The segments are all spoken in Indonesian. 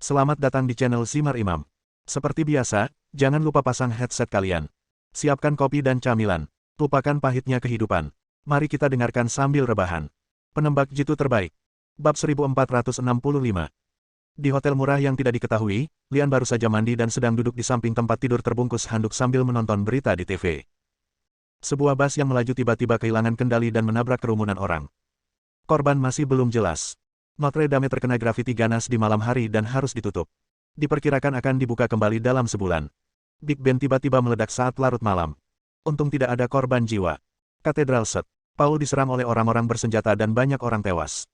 Selamat datang di channel Simar Imam. Seperti biasa, jangan lupa pasang headset kalian. Siapkan kopi dan camilan. Lupakan pahitnya kehidupan. Mari kita dengarkan sambil rebahan. Penembak jitu terbaik. Bab 1465. Di hotel murah yang tidak diketahui, Lian baru saja mandi dan sedang duduk di samping tempat tidur terbungkus handuk sambil menonton berita di TV. Sebuah bus yang melaju tiba-tiba kehilangan kendali dan menabrak kerumunan orang. Korban masih belum jelas. Notre Dame terkena grafiti ganas di malam hari dan harus ditutup. Diperkirakan akan dibuka kembali dalam sebulan. Big Ben tiba-tiba meledak saat larut malam. Untung tidak ada korban jiwa. Katedral St. Paul diserang oleh orang-orang bersenjata dan banyak orang tewas.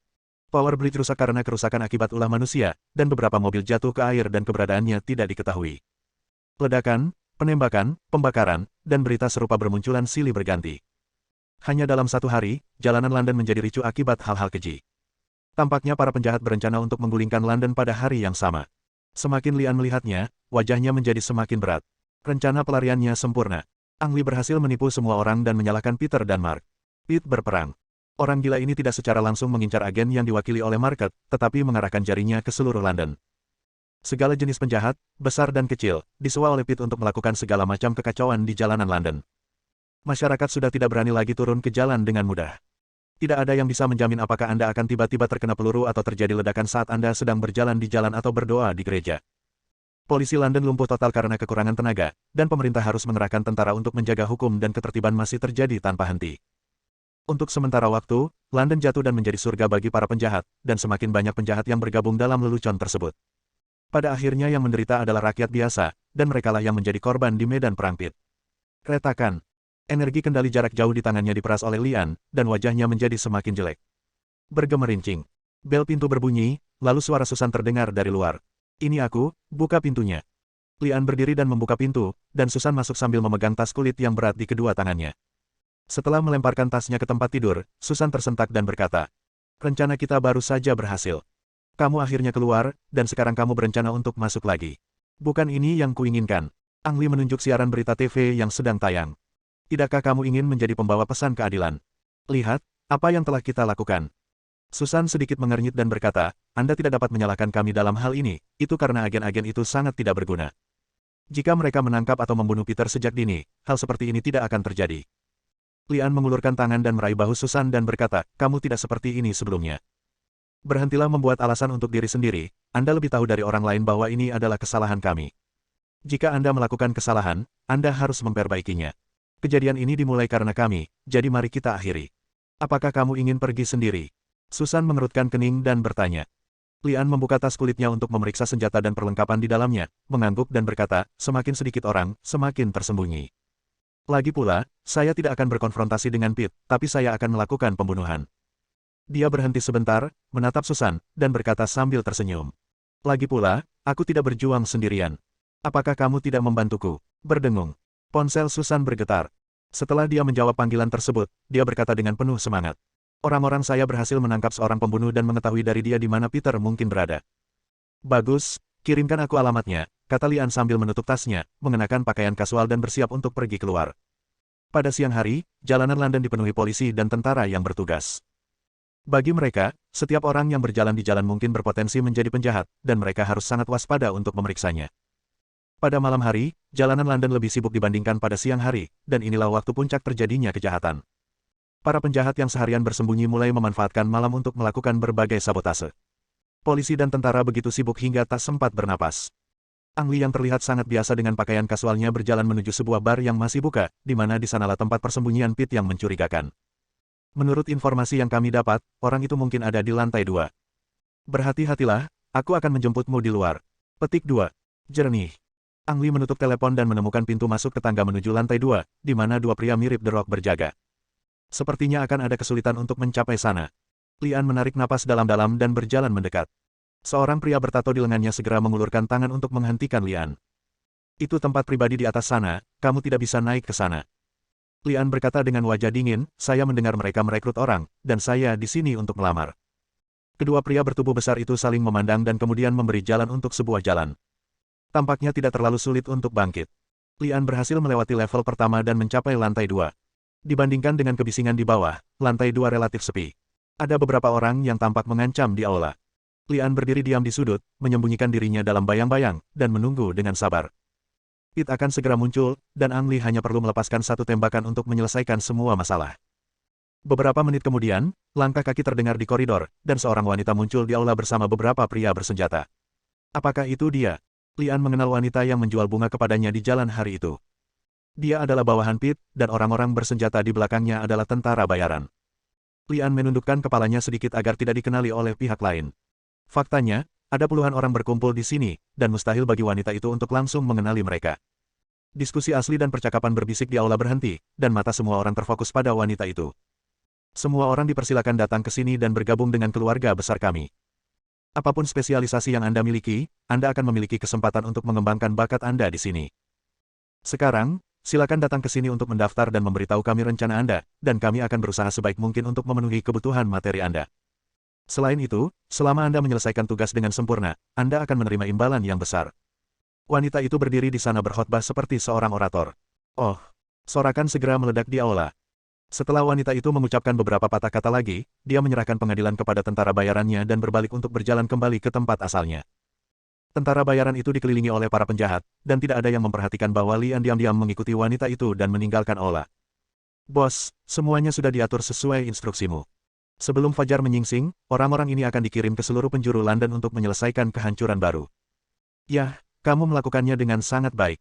Power Bridge rusak karena kerusakan akibat ulah manusia, dan beberapa mobil jatuh ke air dan keberadaannya tidak diketahui. Ledakan, penembakan, pembakaran, dan berita serupa bermunculan silih berganti. Hanya dalam satu hari, jalanan London menjadi ricuh akibat hal-hal keji. Tampaknya para penjahat berencana untuk menggulingkan London pada hari yang sama. Semakin Lian melihatnya, wajahnya menjadi semakin berat. Rencana pelariannya sempurna. Ang Lee berhasil menipu semua orang dan menyalahkan Peter dan Mark. Pete berperang. Orang gila ini tidak secara langsung mengincar agen yang diwakili oleh Market, tetapi mengarahkan jarinya ke seluruh London. Segala jenis penjahat, besar dan kecil, disuap oleh Pete untuk melakukan segala macam kekacauan di jalanan London. Masyarakat sudah tidak berani lagi turun ke jalan dengan mudah. Tidak ada yang bisa menjamin apakah Anda akan tiba-tiba terkena peluru atau terjadi ledakan saat Anda sedang berjalan di jalan atau berdoa di gereja. Polisi London lumpuh total karena kekurangan tenaga, dan pemerintah harus mengerahkan tentara untuk menjaga hukum dan ketertiban masih terjadi tanpa henti. Untuk sementara waktu, London jatuh dan menjadi surga bagi para penjahat, dan semakin banyak penjahat yang bergabung dalam lelucon tersebut. Pada akhirnya yang menderita adalah rakyat biasa, dan merekalah yang menjadi korban di medan perang Pete. Retakan. Energi kendali jarak jauh di tangannya diperas oleh Lian, dan wajahnya menjadi semakin jelek. Bergemerincing. Bel pintu berbunyi, lalu suara Susan terdengar dari luar. Ini aku, buka pintunya. Lian berdiri dan membuka pintu, dan Susan masuk sambil memegang tas kulit yang berat di kedua tangannya. Setelah melemparkan tasnya ke tempat tidur, Susan tersentak dan berkata, "Rencana kita baru saja berhasil. Kamu akhirnya keluar, dan sekarang kamu berencana untuk masuk lagi. Bukan ini yang kuinginkan." Ang Lee menunjuk siaran berita TV yang sedang tayang. "Tidakkah kamu ingin menjadi pembawa pesan keadilan? Lihat, apa yang telah kita lakukan." Susan sedikit mengernyit dan berkata, "Anda tidak dapat menyalahkan kami dalam hal ini, itu karena agen-agen itu sangat tidak berguna. Jika mereka menangkap atau membunuh Peter sejak dini, hal seperti ini tidak akan terjadi." Lian mengulurkan tangan dan meraih bahu Susan dan berkata, "Kamu tidak seperti ini sebelumnya. Berhentilah membuat alasan untuk diri sendiri, Anda lebih tahu dari orang lain bahwa ini adalah kesalahan kami. Jika Anda melakukan kesalahan, Anda harus memperbaikinya. Kejadian ini dimulai karena kami, jadi mari kita akhiri. Apakah kamu ingin pergi sendiri?" Susan mengerutkan kening dan bertanya. Lian membuka tas kulitnya untuk memeriksa senjata dan perlengkapan di dalamnya, mengangguk dan berkata, "Semakin sedikit orang, semakin tersembunyi. Lagi pula, saya tidak akan berkonfrontasi dengan Pete, tapi saya akan melakukan pembunuhan." Dia berhenti sebentar, menatap Susan, dan berkata sambil tersenyum. "Lagi pula, aku tidak berjuang sendirian. Apakah kamu tidak membantuku?" Berdengung. Ponsel Susan bergetar. Setelah dia menjawab panggilan tersebut, dia berkata dengan penuh semangat, "Orang-orang saya berhasil menangkap seorang pembunuh dan mengetahui dari dia di mana Peter mungkin berada." "Bagus, kirimkan aku alamatnya," kata Lian sambil menutup tasnya, mengenakan pakaian kasual dan bersiap untuk pergi keluar. Pada siang hari, jalanan London dipenuhi polisi dan tentara yang bertugas. Bagi mereka, setiap orang yang berjalan di jalan mungkin berpotensi menjadi penjahat, dan mereka harus sangat waspada untuk memeriksanya. Pada malam hari, jalanan London lebih sibuk dibandingkan pada siang hari, dan inilah waktu puncak terjadinya kejahatan. Para penjahat yang seharian bersembunyi mulai memanfaatkan malam untuk melakukan berbagai sabotase. Polisi dan tentara begitu sibuk hingga tak sempat bernapas. Ang Lee yang terlihat sangat biasa dengan pakaian kasualnya berjalan menuju sebuah bar yang masih buka, di mana di sanalah tempat persembunyian Pete yang mencurigakan. "Menurut informasi yang kami dapat, orang itu mungkin ada di lantai 2. Berhati-hatilah, aku akan menjemputmu di luar." Petik 2. Jernih. Ang Lee menutup telepon dan menemukan pintu masuk ke tangga menuju lantai 2, di mana dua pria mirip The Rock berjaga. Sepertinya akan ada kesulitan untuk mencapai sana. Lian menarik napas dalam-dalam dan berjalan mendekat. Seorang pria bertato di lengannya segera mengulurkan tangan untuk menghentikan Lian. "Itu tempat pribadi di atas sana, kamu tidak bisa naik ke sana." Lian berkata dengan wajah dingin, "Saya mendengar mereka merekrut orang, dan saya di sini untuk melamar." Kedua pria bertubuh besar itu saling memandang dan kemudian memberi jalan untuk sebuah jalan. Tampaknya tidak terlalu sulit untuk bangkit. Lian berhasil melewati level pertama dan mencapai lantai 2. Dibandingkan dengan kebisingan di bawah, lantai 2 relatif sepi. Ada beberapa orang yang tampak mengancam di aula. Lian berdiri diam di sudut, menyembunyikan dirinya dalam bayang-bayang, dan menunggu dengan sabar. Pit akan segera muncul, dan Ang Li hanya perlu melepaskan satu tembakan untuk menyelesaikan semua masalah. Beberapa menit kemudian, langkah kaki terdengar di koridor, dan seorang wanita muncul di aula bersama beberapa pria bersenjata. Apakah itu dia? Lian mengenal wanita yang menjual bunga kepadanya di jalan hari itu. Dia adalah bawahan Pit, dan orang-orang bersenjata di belakangnya adalah tentara bayaran. Lian menundukkan kepalanya sedikit agar tidak dikenali oleh pihak lain. Faktanya, ada puluhan orang berkumpul di sini, dan mustahil bagi wanita itu untuk langsung mengenali mereka. Diskusi asli dan percakapan berbisik di aula berhenti, dan mata semua orang terfokus pada wanita itu. Semua orang dipersilakan datang ke sini dan bergabung dengan keluarga besar kami. Apapun spesialisasi yang Anda miliki, Anda akan memiliki kesempatan untuk mengembangkan bakat Anda di sini. Sekarang, silakan datang ke sini untuk mendaftar dan memberitahu kami rencana Anda, dan kami akan berusaha sebaik mungkin untuk memenuhi kebutuhan materi Anda. Selain itu, selama Anda menyelesaikan tugas dengan sempurna, Anda akan menerima imbalan yang besar. Wanita itu berdiri di sana berkhotbah seperti seorang orator. Oh, sorakan segera meledak di aula. Setelah wanita itu mengucapkan beberapa patah kata lagi, dia menyerahkan pengadilan kepada tentara bayarannya dan berbalik untuk berjalan kembali ke tempat asalnya. Tentara bayaran itu dikelilingi oleh para penjahat, dan tidak ada yang memperhatikan bahwa Lian diam-diam mengikuti wanita itu dan meninggalkan aula. Bos, semuanya sudah diatur sesuai instruksimu. Sebelum fajar menyingsing, orang-orang ini akan dikirim ke seluruh penjuru London untuk menyelesaikan kehancuran baru. Yah, kamu melakukannya dengan sangat baik.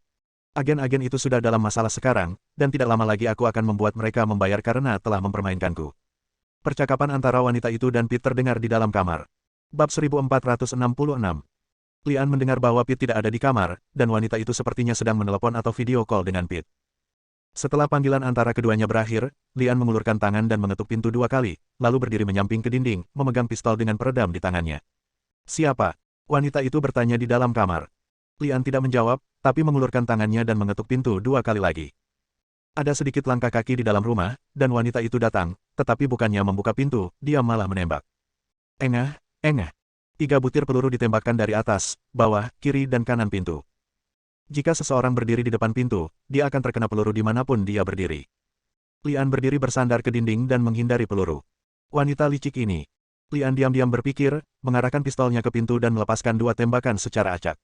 Agen-agen itu sudah dalam masalah sekarang, dan tidak lama lagi aku akan membuat mereka membayar karena telah mempermainkanku. Percakapan antara wanita itu dan Pit terdengar di dalam kamar. Bab 1466. Lian mendengar bahwa Pit tidak ada di kamar, dan wanita itu sepertinya sedang menelepon atau video call dengan Pit. Setelah panggilan antara keduanya berakhir, Lian mengulurkan tangan dan mengetuk pintu 2 kali, lalu berdiri menyamping ke dinding, memegang pistol dengan peredam di tangannya. Siapa? Wanita itu bertanya di dalam kamar. Lian tidak menjawab, tapi mengulurkan tangannya dan mengetuk pintu 2 kali lagi. Ada sedikit langkah kaki di dalam rumah, dan wanita itu datang, tetapi bukannya membuka pintu, dia malah menembak. Engah, engah. 3 butir peluru ditembakkan dari atas, bawah, kiri dan kanan pintu. Jika seseorang berdiri di depan pintu, dia akan terkena peluru dimanapun dia berdiri. Lian berdiri bersandar ke dinding dan menghindari peluru. Wanita licik ini. Lian diam-diam berpikir, mengarahkan pistolnya ke pintu dan melepaskan 2 tembakan secara acak.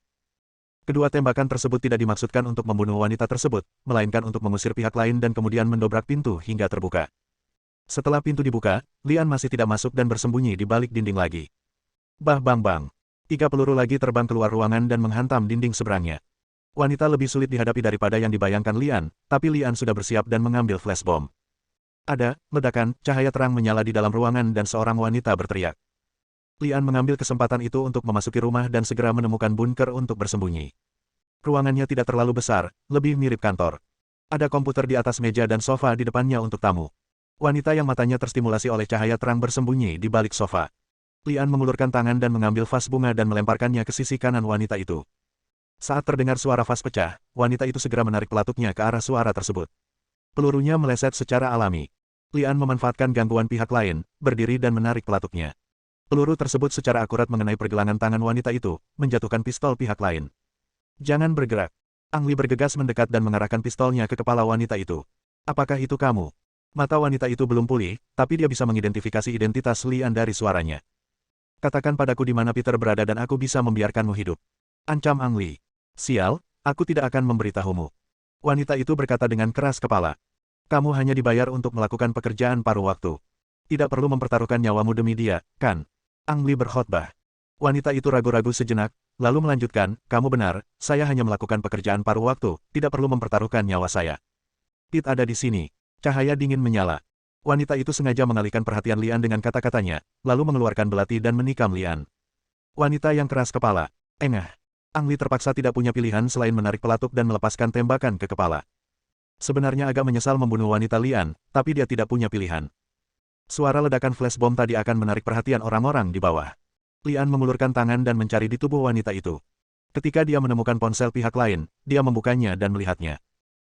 Kedua tembakan tersebut tidak dimaksudkan untuk membunuh wanita tersebut, melainkan untuk mengusir pihak lain dan kemudian mendobrak pintu hingga terbuka. Setelah pintu dibuka, Lian masih tidak masuk dan bersembunyi di balik dinding lagi. Bah bang bang. 3 peluru lagi terbang keluar ruangan dan menghantam dinding seberangnya. Wanita lebih sulit dihadapi daripada yang dibayangkan Lian, tapi Lian sudah bersiap dan mengambil flash bomb. Ada, ledakan, cahaya terang menyala di dalam ruangan dan seorang wanita berteriak. Lian mengambil kesempatan itu untuk memasuki rumah dan segera menemukan bunker untuk bersembunyi. Ruangannya tidak terlalu besar, lebih mirip kantor. Ada komputer di atas meja dan sofa di depannya untuk tamu. Wanita yang matanya terstimulasi oleh cahaya terang bersembunyi di balik sofa. Lian mengulurkan tangan dan mengambil vas bunga dan melemparkannya ke sisi kanan wanita itu. Saat terdengar suara vas pecah, wanita itu segera menarik pelatuknya ke arah suara tersebut. Pelurunya meleset secara alami. Lian memanfaatkan gangguan pihak lain, berdiri dan menarik pelatuknya. Peluru tersebut secara akurat mengenai pergelangan tangan wanita itu, menjatuhkan pistol pihak lain. Jangan bergerak. Ang Li bergegas mendekat dan mengarahkan pistolnya ke kepala wanita itu. Apakah itu kamu? Mata wanita itu belum pulih, tapi dia bisa mengidentifikasi identitas Lian dari suaranya. Katakan padaku di mana Peter berada dan aku bisa membiarkanmu hidup. Ancam Ang Li. Sial, aku tidak akan memberitahumu. Wanita itu berkata dengan keras kepala. Kamu hanya dibayar untuk melakukan pekerjaan paruh waktu. Tidak perlu mempertaruhkan nyawamu demi dia, kan? Ang Li berkhotbah. Wanita itu ragu-ragu sejenak, lalu melanjutkan, kamu benar, saya hanya melakukan pekerjaan paruh waktu, tidak perlu mempertaruhkan nyawa saya. Pit ada di sini. Cahaya dingin menyala. Wanita itu sengaja mengalihkan perhatian Lian dengan kata-katanya, lalu mengeluarkan belati dan menikam Lian. Wanita yang keras kepala. Engah. Ang Li terpaksa tidak punya pilihan selain menarik pelatuk dan melepaskan tembakan ke kepala. Sebenarnya agak menyesal membunuh wanita Lian, tapi dia tidak punya pilihan. Suara ledakan flash bom tadi akan menarik perhatian orang-orang di bawah. Lian mengulurkan tangan dan mencari di tubuh wanita itu. Ketika dia menemukan ponsel pihak lain, dia membukanya dan melihatnya.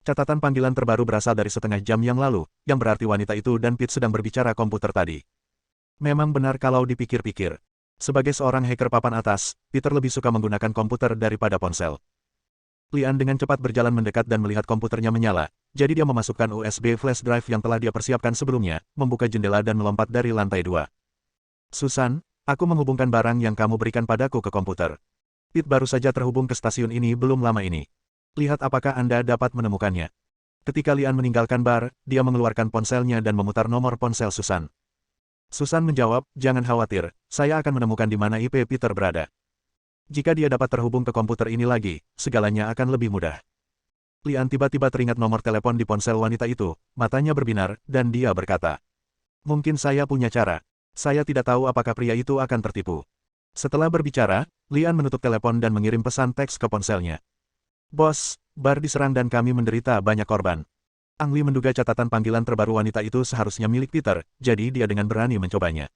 Catatan panggilan terbaru berasal dari setengah jam yang lalu, yang berarti wanita itu dan Pit sedang berbicara komputer tadi. Memang benar kalau dipikir-pikir. Sebagai seorang hacker papan atas, Peter lebih suka menggunakan komputer daripada ponsel. Lian dengan cepat berjalan mendekat dan melihat komputernya menyala, jadi dia memasukkan USB flash drive yang telah dia persiapkan sebelumnya, membuka jendela dan melompat dari lantai 2. Susan, Aku menghubungkan barang yang kamu berikan padaku ke komputer. Pete baru saja terhubung ke stasiun ini belum lama ini. Lihat apakah Anda dapat menemukannya. Ketika Lian meninggalkan bar, dia mengeluarkan ponselnya dan memutar nomor ponsel Susan. Susan menjawab, jangan khawatir, saya akan menemukan di mana IP Peter berada. Jika dia dapat terhubung ke komputer ini lagi, segalanya akan lebih mudah. Lian tiba-tiba teringat nomor telepon di ponsel wanita itu, matanya berbinar, dan dia berkata, mungkin saya punya cara. Saya tidak tahu apakah pria itu akan tertipu. Setelah berbicara, Lian menutup telepon dan mengirim pesan teks ke ponselnya. Bos, bar diserang dan kami menderita banyak korban. Ang Li menduga catatan panggilan terbaru wanita itu seharusnya milik Peter, jadi dia dengan berani mencobanya.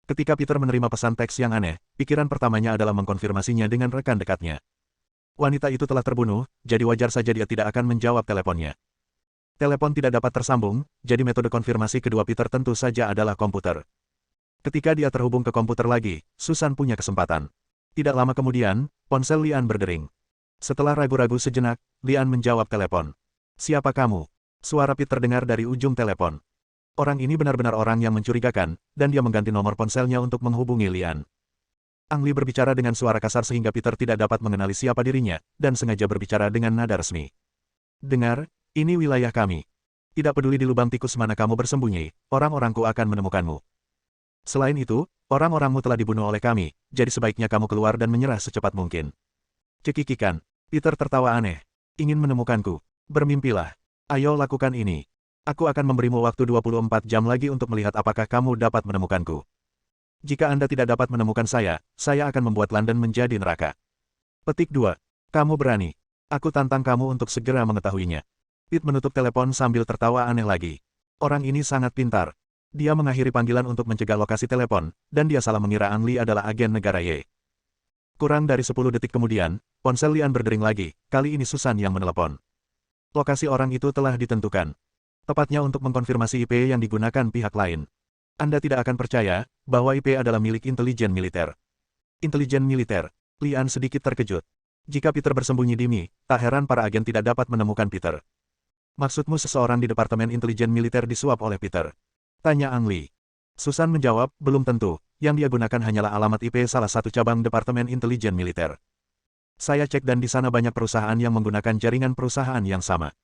Ketika Peter menerima pesan teks yang aneh, pikiran pertamanya adalah mengkonfirmasinya dengan rekan dekatnya. Wanita itu telah terbunuh, jadi wajar saja dia tidak akan menjawab teleponnya. Telepon tidak dapat tersambung, jadi metode konfirmasi kedua Peter tentu saja adalah komputer. Ketika dia terhubung ke komputer lagi, Susan punya kesempatan. Tidak lama kemudian, ponsel Lian berdering. Setelah ragu-ragu sejenak, Lian menjawab telepon. Siapa kamu? Suara Peter terdengar dari ujung telepon. Orang ini benar-benar orang yang mencurigakan, dan dia mengganti nomor ponselnya untuk menghubungi Lian. Ang Li berbicara dengan suara kasar sehingga Peter tidak dapat mengenali siapa dirinya, dan sengaja berbicara dengan nada resmi. Dengar, ini wilayah kami. Tidak peduli di lubang tikus mana kamu bersembunyi, orang-orangku akan menemukanmu. Selain itu, orang-orangmu telah dibunuh oleh kami, jadi sebaiknya kamu keluar dan menyerah secepat mungkin. Cekikikan. Peter tertawa aneh. Ingin menemukanku. Bermimpilah. Ayo lakukan ini. Aku akan memberimu waktu 24 jam lagi untuk melihat apakah kamu dapat menemukanku. Jika Anda tidak dapat menemukan saya akan membuat London menjadi neraka. Petik 2. Kamu berani. Aku tantang kamu untuk segera mengetahuinya. Pete menutup telepon sambil tertawa aneh lagi. Orang ini sangat pintar. Dia mengakhiri panggilan untuk mencegah lokasi telepon, dan dia salah mengira Ang Li adalah agen negara Y. Kurang dari 10 detik kemudian, ponsel Lian berdering lagi, kali ini Susan yang menelepon. Lokasi orang itu telah ditentukan. Tepatnya untuk mengkonfirmasi IP yang digunakan pihak lain. Anda tidak akan percaya, bahwa IP adalah milik intelijen militer. Intelijen militer. Lian sedikit terkejut. Jika Peter bersembunyi di Mi, tak heran para agen tidak dapat menemukan Peter. Maksudmu seseorang di Departemen Intelijen Militer disuap oleh Peter? Tanya Ang Li. Susan menjawab, belum tentu, yang dia gunakan hanyalah alamat IP salah satu cabang Departemen Intelijen Militer. Saya cek dan di sana banyak perusahaan yang menggunakan jaringan perusahaan yang sama.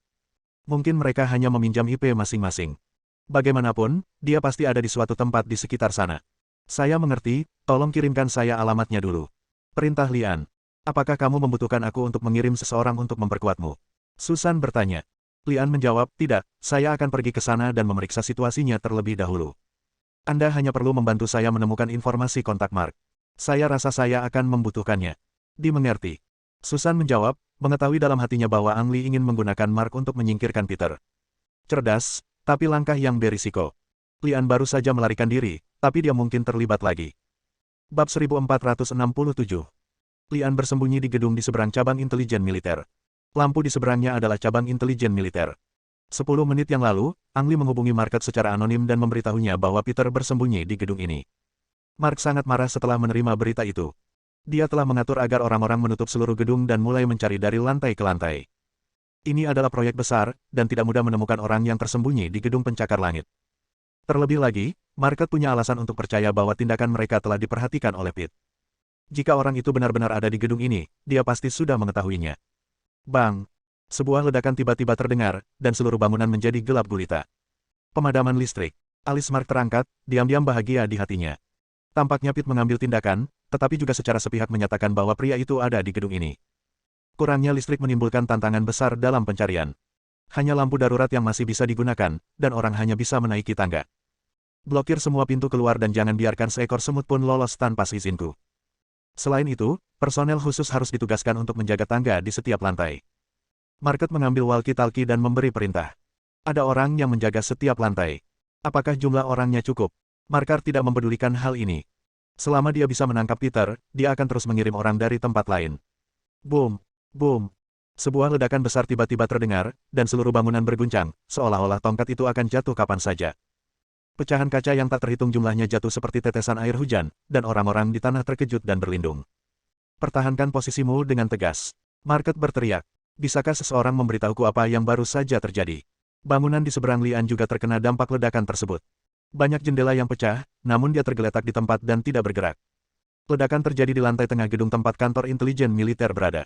Mungkin mereka hanya meminjam IP masing-masing. Bagaimanapun, dia pasti ada di suatu tempat di sekitar sana. Saya mengerti, tolong kirimkan saya alamatnya dulu. Perintah Lian. Apakah kamu membutuhkan aku untuk mengirim seseorang untuk memperkuatmu? Susan bertanya. Lian menjawab, tidak, saya akan pergi ke sana dan memeriksa situasinya terlebih dahulu. Anda hanya perlu membantu saya menemukan informasi kontak Mark. Saya rasa saya akan membutuhkannya. Dimengerti. Susan menjawab, mengetahui dalam hatinya bahwa Ang Li ingin menggunakan Mark untuk menyingkirkan Peter. Cerdas, tapi langkah yang berisiko. Lian baru saja melarikan diri, tapi dia mungkin terlibat lagi. Bab 1467. Lian bersembunyi di gedung di seberang cabang intelijen militer. Lampu di seberangnya adalah cabang intelijen militer. 10 menit yang lalu, Ang Li menghubungi Market secara anonim dan memberitahunya bahwa Peter bersembunyi di gedung ini. Mark sangat marah setelah menerima berita itu. Dia telah mengatur agar orang-orang menutup seluruh gedung dan mulai mencari dari lantai ke lantai. Ini adalah proyek besar, dan tidak mudah menemukan orang yang tersembunyi di gedung pencakar langit. Terlebih lagi, Market punya alasan untuk percaya bahwa tindakan mereka telah diperhatikan oleh Pete. Jika orang itu benar-benar ada di gedung ini, dia pasti sudah mengetahuinya. Bang! Sebuah ledakan tiba-tiba terdengar, dan seluruh bangunan menjadi gelap gulita. Pemadaman listrik. Alis Mark terangkat, diam-diam bahagia di hatinya. Tampaknya Pete mengambil tindakan, tetapi juga secara sepihak menyatakan bahwa pria itu ada di gedung ini. Kurangnya listrik menimbulkan tantangan besar dalam pencarian. Hanya lampu darurat yang masih bisa digunakan, dan orang hanya bisa menaiki tangga. Blokir semua pintu keluar dan jangan biarkan seekor semut pun lolos tanpa izinku. Selain itu, personel khusus harus ditugaskan untuk menjaga tangga di setiap lantai. Market mengambil walkie-talkie dan memberi perintah. Ada orang yang menjaga setiap lantai. Apakah jumlah orangnya cukup? Marker tidak mempedulikan hal ini. Selama dia bisa menangkap Peter, dia akan terus mengirim orang dari tempat lain. Boom! Boom! Sebuah ledakan besar tiba-tiba terdengar, dan seluruh bangunan berguncang, seolah-olah tongkat itu akan jatuh kapan saja. Pecahan kaca yang tak terhitung jumlahnya jatuh seperti tetesan air hujan, dan orang-orang di tanah terkejut dan berlindung. Pertahankan posisimu dengan tegas. Market berteriak. Bisakah seseorang memberitahuku apa yang baru saja terjadi? Bangunan di seberang Lian juga terkena dampak ledakan tersebut. Banyak jendela yang pecah, namun dia tergeletak di tempat dan tidak bergerak. Ledakan terjadi di lantai tengah gedung tempat kantor intelijen militer berada.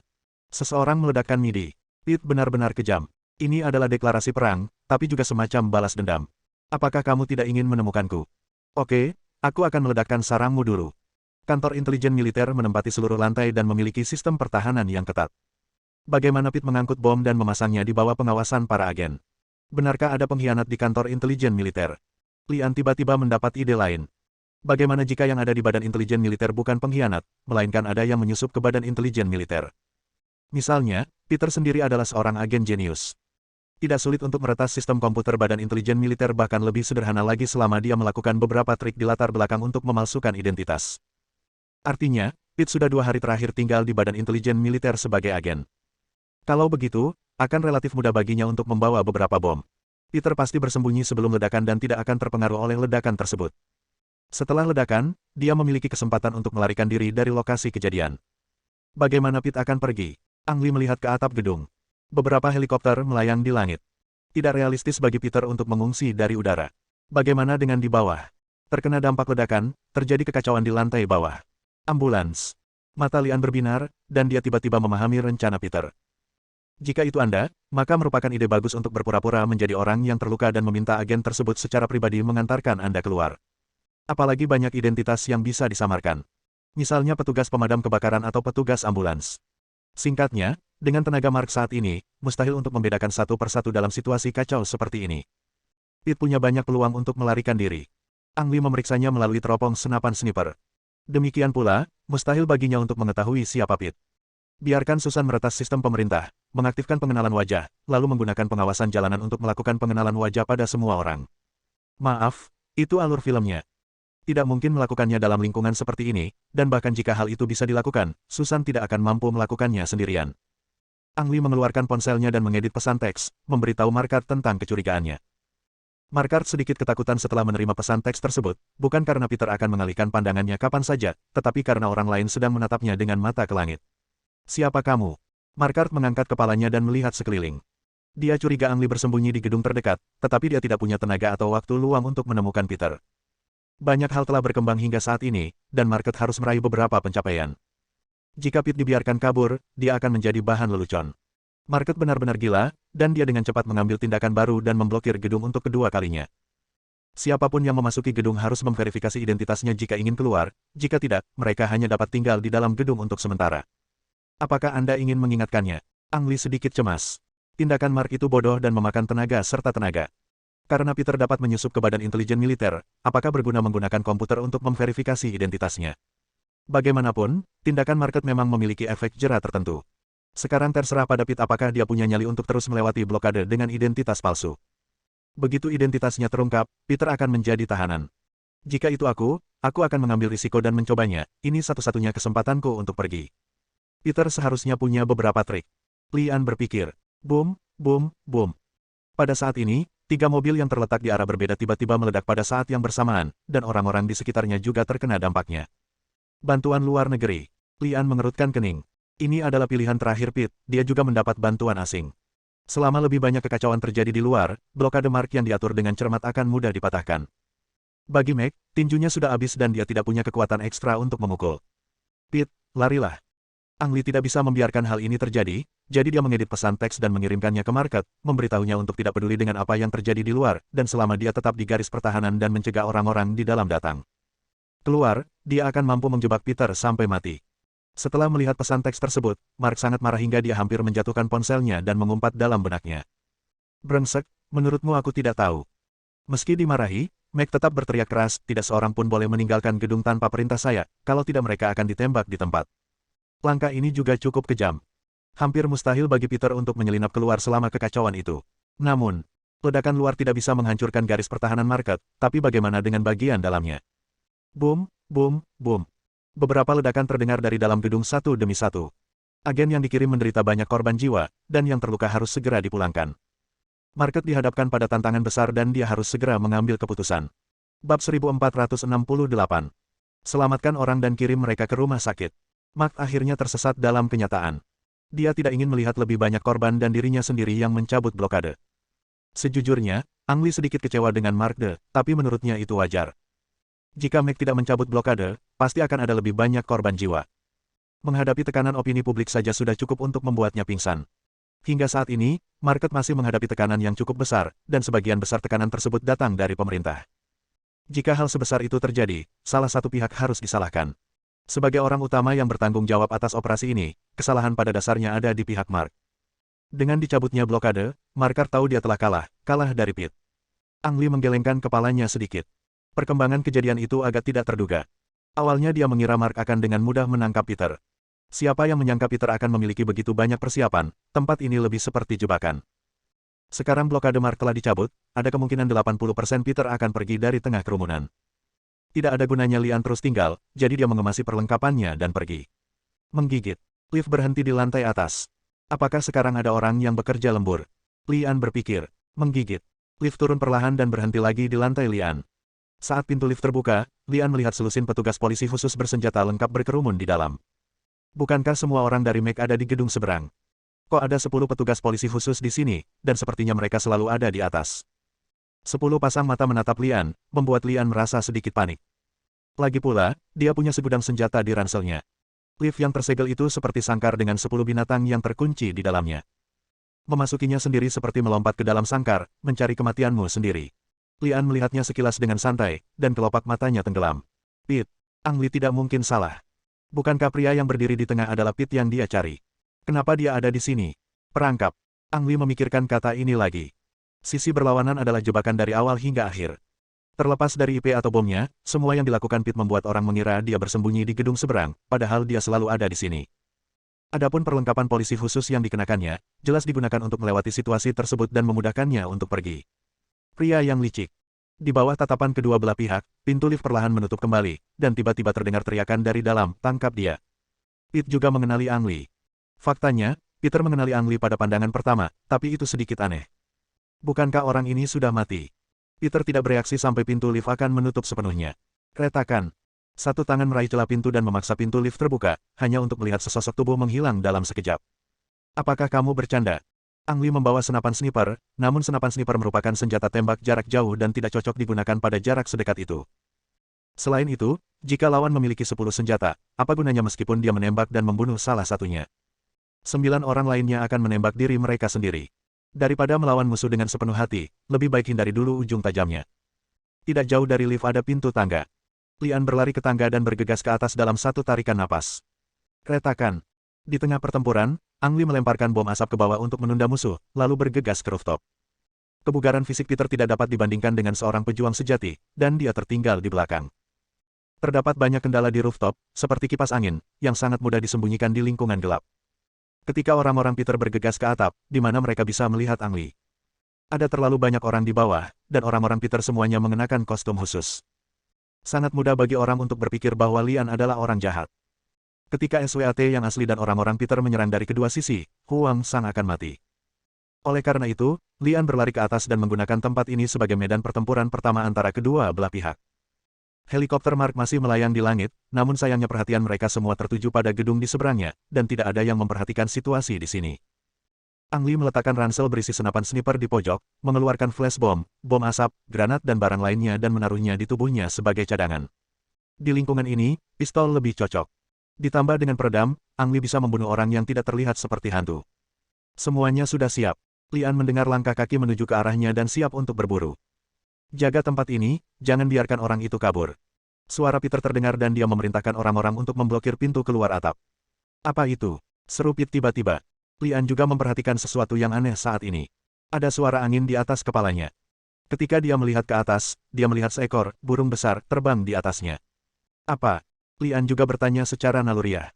Seseorang meledakkan MIDI. Pete benar-benar kejam. Ini adalah deklarasi perang, tapi juga semacam balas dendam. Apakah kamu tidak ingin menemukanku? Oke, aku akan meledakkan sarangmu dulu. Kantor intelijen militer menempati seluruh lantai dan memiliki sistem pertahanan yang ketat. Bagaimana Pete mengangkut bom dan memasangnya di bawah pengawasan para agen? Benarkah ada pengkhianat di kantor intelijen militer? Lian tiba-tiba mendapat ide lain. Bagaimana jika yang ada di badan intelijen militer bukan pengkhianat, melainkan ada yang menyusup ke badan intelijen militer? Misalnya, Peter sendiri adalah seorang agen jenius. Tidak sulit untuk meretas sistem komputer badan intelijen militer, bahkan lebih sederhana lagi selama dia melakukan beberapa trik di latar belakang untuk memalsukan identitas. Artinya, Pete sudah 2 hari terakhir tinggal di badan intelijen militer sebagai agen. Kalau begitu, akan relatif mudah baginya untuk membawa beberapa bom. Peter pasti bersembunyi sebelum ledakan dan tidak akan terpengaruh oleh ledakan tersebut. Setelah ledakan, dia memiliki kesempatan untuk melarikan diri dari lokasi kejadian. Bagaimana Pete akan pergi? Ang Lee melihat ke atap gedung. Beberapa helikopter melayang di langit. Tidak realistis bagi Peter untuk mengungsi dari udara. Bagaimana dengan di bawah? Terkena dampak ledakan, terjadi kekacauan di lantai bawah. Ambulans. Mata Lian berbinar, dan dia tiba-tiba memahami rencana Peter. Jika itu Anda, maka merupakan ide bagus untuk berpura-pura menjadi orang yang terluka dan meminta agen tersebut secara pribadi mengantarkan Anda keluar. Apalagi banyak identitas yang bisa disamarkan. Misalnya petugas pemadam kebakaran atau petugas ambulans. Singkatnya, dengan tenaga Mark saat ini, mustahil untuk membedakan satu persatu dalam situasi kacau seperti ini. Pete punya banyak peluang untuk melarikan diri. Ang Lee memeriksanya melalui teropong senapan sniper. Demikian pula, mustahil baginya untuk mengetahui siapa Pete. Biarkan Susan meretas sistem pemerintah, mengaktifkan pengenalan wajah, lalu menggunakan pengawasan jalanan untuk melakukan pengenalan wajah pada semua orang. Maaf, itu alur filmnya. Tidak mungkin melakukannya dalam lingkungan seperti ini, dan bahkan jika hal itu bisa dilakukan, Susan tidak akan mampu melakukannya sendirian. Ang Lee mengeluarkan ponselnya dan mengedit pesan teks, memberitahu Markart tentang kecurigaannya. Markart sedikit ketakutan setelah menerima pesan teks tersebut, bukan karena Peter akan mengalihkan pandangannya kapan saja, tetapi karena orang lain sedang menatapnya dengan mata ke langit. Siapa kamu? Markart mengangkat kepalanya dan melihat sekeliling. Dia curiga Ang Lee bersembunyi di gedung terdekat, tetapi dia tidak punya tenaga atau waktu luang untuk menemukan Peter. Banyak hal telah berkembang hingga saat ini, dan Markart harus meraih beberapa pencapaian. Jika Pete dibiarkan kabur, dia akan menjadi bahan lelucon. Markart benar-benar gila, dan dia dengan cepat mengambil tindakan baru dan memblokir gedung untuk kedua kalinya. Siapapun yang memasuki gedung harus memverifikasi identitasnya jika ingin keluar, jika tidak, mereka hanya dapat tinggal di dalam gedung untuk sementara. Apakah Anda ingin mengingatkannya? Ang Lee sedikit cemas. Tindakan Mark itu bodoh dan memakan tenaga serta tenaga. Karena Peter dapat menyusup ke badan intelijen militer, apakah berguna menggunakan komputer untuk memverifikasi identitasnya? Bagaimanapun, tindakan Markart memang memiliki efek jera tertentu. Sekarang terserah pada Pete apakah dia punya nyali untuk terus melewati blokade dengan identitas palsu. Begitu identitasnya terungkap, Peter akan menjadi tahanan. Jika itu aku akan mengambil risiko dan mencobanya, ini satu-satunya kesempatanku untuk pergi. Peter seharusnya punya beberapa trik. Lian berpikir. Boom, boom, boom. Pada saat ini, 3 mobil yang terletak di arah berbeda tiba-tiba meledak pada saat yang bersamaan, dan orang-orang di sekitarnya juga terkena dampaknya. Bantuan luar negeri. Lian mengerutkan kening. Ini adalah pilihan terakhir Pete, dia juga mendapat bantuan asing. Selama lebih banyak kekacauan terjadi di luar, blokade Mark yang diatur dengan cermat akan mudah dipatahkan. Bagi Meg, tinjunya sudah habis dan dia tidak punya kekuatan ekstra untuk memukul. Pete, larilah. Ang Lee tidak bisa membiarkan hal ini terjadi, jadi dia mengedit pesan teks dan mengirimkannya ke Markart, memberitahunya untuk tidak peduli dengan apa yang terjadi di luar, dan selama dia tetap di garis pertahanan dan mencegah orang-orang di dalam datang. Keluar, dia akan mampu menjebak Peter sampai mati. Setelah melihat pesan teks tersebut, Mark sangat marah hingga dia hampir menjatuhkan ponselnya dan mengumpat dalam benaknya. Brengsek, menurutmu aku tidak tahu. Meski dimarahi, Meg tetap berteriak keras, tidak seorang pun boleh meninggalkan gedung tanpa perintah saya, kalau tidak mereka akan ditembak di tempat. Langkah ini juga cukup kejam. Hampir mustahil bagi Peter untuk menyelinap keluar selama kekacauan itu. Namun, ledakan luar tidak bisa menghancurkan garis pertahanan Markart, tapi bagaimana dengan bagian dalamnya? Boom, boom, boom. Beberapa ledakan terdengar dari dalam gedung satu demi satu. Agen yang dikirim menderita banyak korban jiwa, dan yang terluka harus segera dipulangkan. Markart dihadapkan pada tantangan besar dan dia harus segera mengambil keputusan. Bab 1468. Selamatkan orang dan kirim mereka ke rumah sakit. Mark akhirnya tersesat dalam kenyataan. Dia tidak ingin melihat lebih banyak korban dan dirinya sendiri yang mencabut blokade. Sejujurnya, Ang Lee sedikit kecewa dengan Mark De, tapi menurutnya itu wajar. Jika Meg tidak mencabut blokade, pasti akan ada lebih banyak korban jiwa. Menghadapi tekanan opini publik saja sudah cukup untuk membuatnya pingsan. Hingga saat ini, market masih menghadapi tekanan yang cukup besar, dan sebagian besar tekanan tersebut datang dari pemerintah. Jika hal sebesar itu terjadi, salah satu pihak harus disalahkan. Sebagai orang utama yang bertanggung jawab atas operasi ini, kesalahan pada dasarnya ada di pihak Mark. Dengan dicabutnya blokade, Marker tahu dia telah kalah dari Pete. Ang Lee menggelengkan kepalanya sedikit. Perkembangan kejadian itu agak tidak terduga. Awalnya dia mengira Mark akan dengan mudah menangkap Peter. Siapa yang menyangka Peter akan memiliki begitu banyak persiapan, tempat ini lebih seperti jebakan. Sekarang blokade Mark telah dicabut, ada kemungkinan 80% Peter akan pergi dari tengah kerumunan. Tidak ada gunanya Lian terus tinggal, jadi dia mengemasi perlengkapannya dan pergi. Menggigit. Lift berhenti di lantai atas. Apakah sekarang ada orang yang bekerja lembur? Lian berpikir. Menggigit. Lift turun perlahan dan berhenti lagi di lantai Lian. Saat pintu lift terbuka, Lian melihat selusin petugas polisi khusus bersenjata lengkap berkerumun di dalam. Bukankah semua orang dari Meg ada di gedung seberang? Kok ada 10 petugas polisi khusus di sini, dan sepertinya mereka selalu ada di atas. 10 pasang mata menatap Lian, membuat Lian merasa sedikit panik. Lagi pula, dia punya segudang senjata di ranselnya. Lift yang tersegel itu seperti sangkar dengan 10 binatang yang terkunci di dalamnya. Memasukinya sendiri seperti melompat ke dalam sangkar, mencari kematianmu sendiri. Lian melihatnya sekilas dengan santai, dan kelopak matanya tenggelam. Pete, Ang Lee tidak mungkin salah. Bukankah pria yang berdiri di tengah adalah Pete yang dia cari? Kenapa dia ada di sini? Perangkap. Ang Lee memikirkan kata ini lagi. Sisi berlawanan adalah jebakan dari awal hingga akhir. Terlepas dari IP atau bomnya, semua yang dilakukan Pete membuat orang mengira dia bersembunyi di gedung seberang, padahal dia selalu ada di sini. Adapun perlengkapan polisi khusus yang dikenakannya, jelas digunakan untuk melewati situasi tersebut dan memudahkannya untuk pergi. Pria yang licik. Di bawah tatapan kedua belah pihak, pintu lift perlahan menutup kembali, dan tiba-tiba terdengar teriakan dari dalam, tangkap dia. Pete juga mengenali Ang Lee. Faktanya, Peter mengenali Ang Lee pada pandangan pertama, tapi itu sedikit aneh. Bukankah orang ini sudah mati? Peter tidak bereaksi sampai pintu lift akan menutup sepenuhnya. Retakan. Satu tangan meraih celah pintu dan memaksa pintu lift terbuka, hanya untuk melihat sesosok tubuh menghilang dalam sekejap. Apakah kamu bercanda? Ang Lee membawa senapan sniper, namun senapan sniper merupakan senjata tembak jarak jauh dan tidak cocok digunakan pada jarak sedekat itu. Selain itu, jika lawan memiliki 10 senjata, apa gunanya meskipun dia menembak dan membunuh salah satunya? 9 orang lainnya akan menembak diri mereka sendiri. Daripada melawan musuh dengan sepenuh hati, lebih baik hindari dulu ujung tajamnya. Tidak jauh dari lift ada pintu tangga. Lian berlari ke tangga dan bergegas ke atas dalam satu tarikan napas. Retakan. Di tengah pertempuran, Ang Lee melemparkan bom asap ke bawah untuk menunda musuh, lalu bergegas ke rooftop. Kebugaran fisik Peter tidak dapat dibandingkan dengan seorang pejuang sejati, dan dia tertinggal di belakang. Terdapat banyak kendala di rooftop, seperti kipas angin, yang sangat mudah disembunyikan di lingkungan gelap. Ketika orang-orang Peter bergegas ke atap, di mana mereka bisa melihat Ang Lee. Ada terlalu banyak orang di bawah, dan orang-orang Peter semuanya mengenakan kostum khusus. Sangat mudah bagi orang untuk berpikir bahwa Lian adalah orang jahat. Ketika SWAT yang asli dan orang-orang Peter menyerang dari kedua sisi, Huang Sang akan mati. Oleh karena itu, Lian berlari ke atas dan menggunakan tempat ini sebagai medan pertempuran pertama antara kedua belah pihak. Helikopter Mark masih melayang di langit, namun sayangnya perhatian mereka semua tertuju pada gedung di seberangnya, dan tidak ada yang memperhatikan situasi di sini. Ang Lee meletakkan ransel berisi senapan sniper di pojok, mengeluarkan flash bomb, bom asap, granat dan barang lainnya dan menaruhnya di tubuhnya sebagai cadangan. Di lingkungan ini, pistol lebih cocok. Ditambah dengan peredam, Ang Lee bisa membunuh orang yang tidak terlihat seperti hantu. Semuanya sudah siap. Lian mendengar langkah kaki menuju ke arahnya dan siap untuk berburu. Jaga tempat ini, jangan biarkan orang itu kabur. Suara Peter terdengar dan dia memerintahkan orang-orang untuk memblokir pintu keluar atap. Apa itu? Seru Pete tiba-tiba. Lian juga memperhatikan sesuatu yang aneh saat ini. Ada suara angin di atas kepalanya. Ketika dia melihat ke atas, dia melihat seekor burung besar terbang di atasnya. Apa? Lian juga bertanya secara naluriah.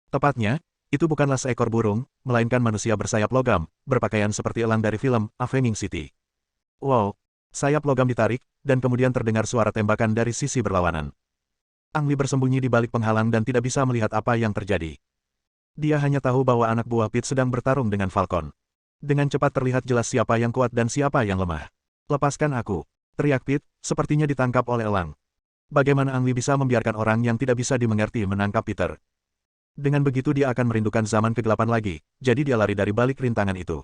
Tepatnya, itu bukanlah seekor burung, melainkan manusia bersayap logam, berpakaian seperti elang dari film Avenging City. Wow, sayap logam ditarik, dan kemudian terdengar suara tembakan dari sisi berlawanan. Ang Lee bersembunyi di balik penghalang dan tidak bisa melihat apa yang terjadi. Dia hanya tahu bahwa anak buah Pete sedang bertarung dengan Falcon. Dengan cepat terlihat jelas siapa yang kuat dan siapa yang lemah. Lepaskan aku, teriak Pete, sepertinya ditangkap oleh elang. Bagaimana Ang Lee bisa membiarkan orang yang tidak bisa dimengerti menangkap Peter? Dengan begitu dia akan merindukan zaman kegelapan lagi, jadi dia lari dari balik rintangan itu.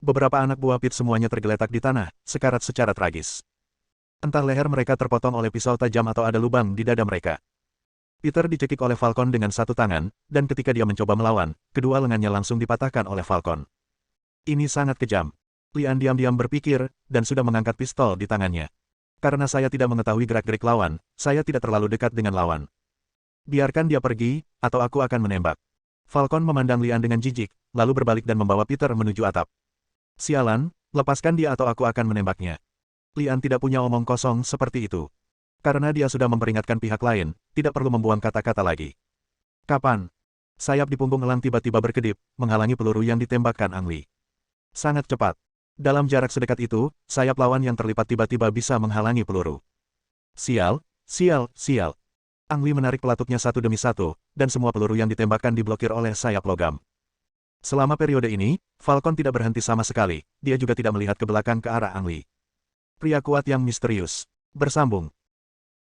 Beberapa anak buah Pit semuanya tergeletak di tanah, sekarat secara tragis. Entah leher mereka terpotong oleh pisau tajam atau ada lubang di dada mereka. Peter dicekik oleh Falcon dengan satu tangan, dan ketika dia mencoba melawan, kedua lengannya langsung dipatahkan oleh Falcon. Ini sangat kejam. Lian diam-diam berpikir, dan sudah mengangkat pistol di tangannya. Karena saya tidak mengetahui gerak-gerik lawan, saya tidak terlalu dekat dengan lawan. Biarkan dia pergi, atau aku akan menembak. Falcon memandang Lian dengan jijik, lalu berbalik dan membawa Peter menuju atap. Sialan, lepaskan dia atau aku akan menembaknya. Lian tidak punya omong kosong seperti itu. Karena dia sudah memperingatkan pihak lain, tidak perlu membuang kata-kata lagi. Kapan? Sayap di punggung Elang tiba-tiba berkedip, menghalangi peluru yang ditembakkan Ang Li. Sangat cepat. Dalam jarak sedekat itu, sayap lawan yang terlipat tiba-tiba bisa menghalangi peluru. Sial, sial, sial. Ang Li menarik pelatuknya satu demi satu, dan semua peluru yang ditembakkan diblokir oleh sayap logam. Selama periode ini, Falcon tidak berhenti sama sekali, dia juga tidak melihat ke belakang ke arah Ang Li. Pria kuat yang misterius. Bersambung.